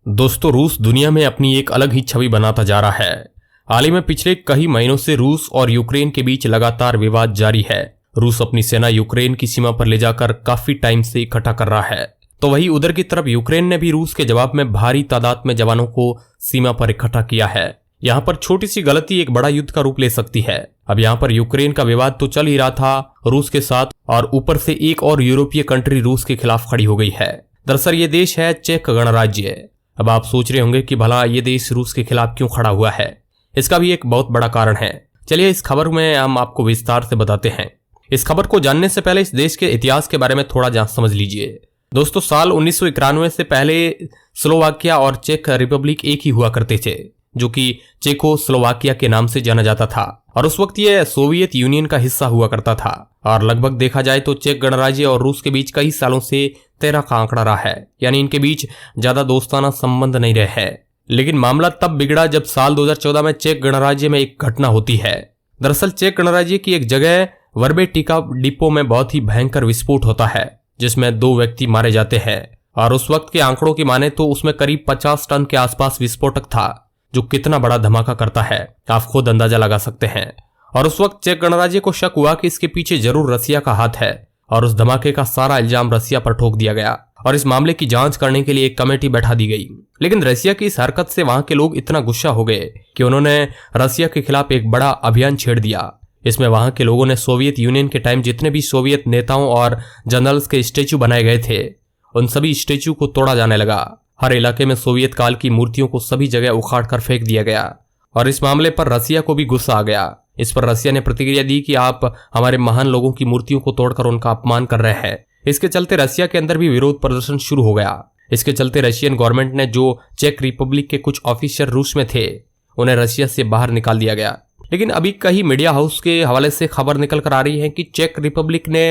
दोस्तों, रूस दुनिया में अपनी एक अलग ही छवि बनाता जा रहा है। हाल ही में पिछले कई महीनों से रूस और यूक्रेन के बीच लगातार विवाद जारी है। रूस अपनी सेना यूक्रेन की सीमा पर ले जाकर काफी टाइम से इकट्ठा कर रहा है, तो वहीं उधर की तरफ यूक्रेन ने भी रूस के जवाब में भारी तादाद में जवानों को सीमा पर इकट्ठा किया है। यहाँ पर छोटी सी गलती एक बड़ा युद्ध का रूप ले सकती है। अब यहाँ पर यूक्रेन का विवाद तो चल ही रहा था रूस के साथ, और ऊपर से एक और यूरोपीय कंट्री रूस के खिलाफ खड़ी हो गई है। दरअसल ये देश है चेक गणराज्य। अब आप सोच रहे होंगे कि भला ये देश रूस के खिलाफ क्यों खड़ा हुआ है। इसका भी एक बहुत बड़ा कारण है। चलिए इस खबर में हम आपको विस्तार से बताते हैं। इस खबर को जानने से पहले इस देश के इतिहास के बारे में थोड़ा जान समझ लीजिए। दोस्तों, साल 1991 से पहले स्लोवाकिया और चेक रिपब्लिक एक ही हुआ करते थे, जो कि चेकोस्लोवाकिया के नाम से जाना जाता था, और उस वक्त यह सोवियत यूनियन का हिस्सा हुआ करता था। और लगभग देखा जाए तो चेक गणराज्य और रूस के बीच कई सालों से 13 का आंकड़ा रहा है, यानी इनके बीच ज्यादा दोस्ताना संबंध नहीं रहे हैं। लेकिन मामला तब बिगड़ा जब साल 2014 में चेक गणराज्य में एक घटना होती है। दरअसल चेक गणराज्य की एक जगह वर्बेटिका डिपो में बहुत ही भयंकर विस्फोट होता है, जिसमें 2 व्यक्ति मारे जाते हैं। और उस वक्त के आंकड़ों की माने तो उसमें करीब 50 टन के आसपास विस्फोटक था, जो कितना बड़ा धमाका करता है आप खुद अंदाजा लगा सकते हैं। और उस वक्त चेक गणराज्य को शक हुआ कि इसके पीछे जरूर रसिया का हाथ है, और उस धमाके का सारा इल्जाम रसिया पर ठोक दिया गया, और इस मामले की जांच करने के लिए एक कमेटी बैठा दी गई। लेकिन रसिया की इस हरकत से वहां के लोग इतना गुस्सा हो गए कि उन्होंने रसिया के खिलाफ एक बड़ा अभियान छेड़ दिया। इसमें वहां के लोगों ने सोवियत यूनियन के टाइम जितने भी सोवियत नेताओं और जनरल्स के स्टेचू बनाए गए थे, उन सभी स्टेचू को तोड़ा जाने लगा। हर इलाके में सोवियत काल की मूर्तियों को सभी जगह उखाड़ कर फेंक दिया गया, और इस मामले पर रसिया को भी गुस्सा आ गया। इस पर रसिया ने प्रतिक्रिया दी कि आप हमारे महान लोगों की मूर्तियों को तोड़कर उनका अपमान कर रहे हैं। इसके चलते रसिया के अंदर भी विरोध प्रदर्शन शुरू हो गया। इसके चलते रशियन गवर्नमेंट ने जो चेक रिपब्लिक के कुछ ऑफिसर रूस में थे, उन्हें रसिया से बाहर निकाल दिया गया। लेकिन अभी कई मीडिया हाउस के हवाले से खबर निकल कर आ रही है कि चेक रिपब्लिक ने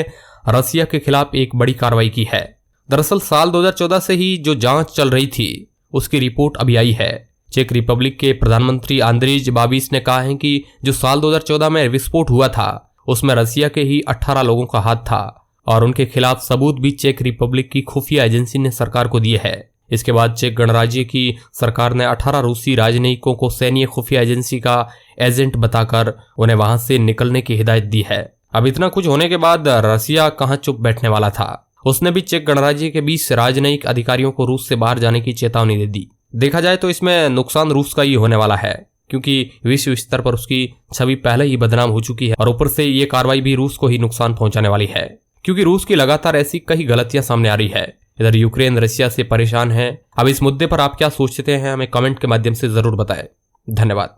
रसिया के खिलाफ एक बड़ी कार्रवाई की है। दरअसल साल 2014 से ही जो जांच चल रही थी, उसकी रिपोर्ट अभी आई है। चेक रिपब्लिक के प्रधानमंत्री आंद्रेज बाबिस ने कहा है कि जो साल 2014 में विस्फोट हुआ था, उसमें रसिया के ही 18 लोगों का हाथ था, और उनके खिलाफ सबूत भी चेक रिपब्लिक की खुफिया एजेंसी ने सरकार को दिए है। इसके बाद चेक गणराज्य की सरकार ने 18 रूसी राजनयिकों को सैन्य खुफिया एजेंसी का एजेंट बताकर उन्हें वहां से निकलने की हिदायत दी है। अब इतना कुछ होने के बाद रसिया कहां चुप बैठने वाला था। उसने भी चेक गणराज्य के 20 राजनयिक अधिकारियों को रूस से बाहर जाने की चेतावनी दे दी। देखा जाए तो इसमें नुकसान रूस का ही होने वाला है, क्योंकि विश्व स्तर पर उसकी छवि पहले ही बदनाम हो चुकी है, और ऊपर से ये कार्रवाई भी रूस को ही नुकसान पहुंचाने वाली है, क्योंकि रूस की लगातार ऐसी कई गलतियां सामने आ रही है। इधर यूक्रेन रसिया से परेशान है। अब इस मुद्दे पर आप क्या सोचते हैं, हमें कमेंट के माध्यम से जरूर बताएं। धन्यवाद।